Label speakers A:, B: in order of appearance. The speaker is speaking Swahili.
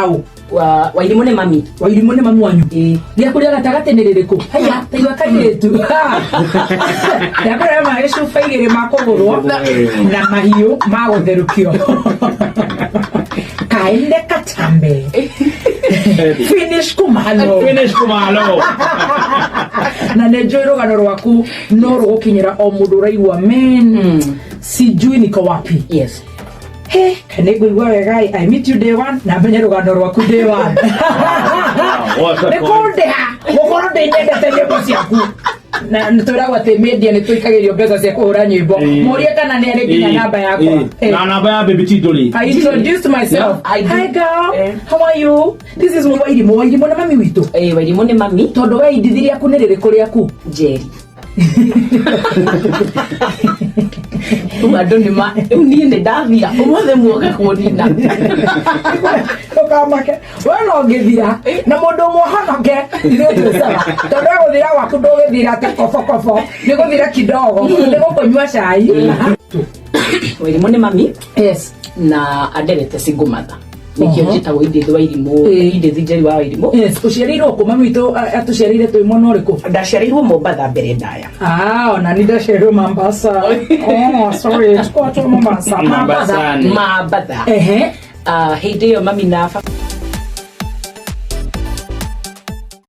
A: naũ
B: Wairimu nĩ mami.
A: Wairimu nĩ mami wanyu. Gĩa kũrĩa gatagatĩ nĩ rĩrĩkũ? Haya, taigua kairĩtu. Gĩa kũrĩa magĩcuba igĩrĩ ma kũgũrwo na mahiũ ma gũtherũkio. Kaende katambe. Finish kumalo. Na nĩ njũĩ rũgano rwaku no rũgũkinyĩra o mũndũ ũraigua men. Sijui niko wapi.
B: Yes.
A: Hey, kanĩngũigua wega I meet you day one na menye rũgano rwaku day one. Nĩkũndĩha gũkorwo ndĩnyendete nyĩmbo ciaku. Na nĩtwĩragwo atĩ media nĩtũikagĩrio mbeca cia kũhũra nyĩmbo. Mũrie kana nĩ arĩ nginya namba yakwa.
C: Na namba ya baby Titoli.
A: I introduced myself. Hi girl, how are you? This is Wairimu. Wairimu nĩ mami witũ.
B: Wairimu nĩ mami.
A: Tondũ we Edith rĩaku nĩ rĩrĩkũ rĩaku?
B: Njeri. Andũ nĩma niĩ nĩ ndathia ũmũthĩ muoke kũnina.
A: Ũkamake we no ngĩthira na mũndũ mũhonoke ithuĩ tondũ gũthira gwaku ndũgĩthira atĩ kobo nĩ gũthira kidogo nĩ gũkũnyua cai.
B: Wairimu nĩ mami.
A: Yes.
B: Na anderete single mother. Nikio Njitagwo Edith Wairimu. Edith Njeri wa Wairimu.
A: Yes. Ũciarĩirwo kũ mami witũ atũciarĩire twĩ mwana ũrĩkũ?
B: Ndaciarĩirwo Mombasa mbere ndaya.
A: Ona nĩ ndaciarĩirwo Mombasa. Oh, sorry. Mombasa.
B: Mombasa. Hĩndĩ ĩyo mami na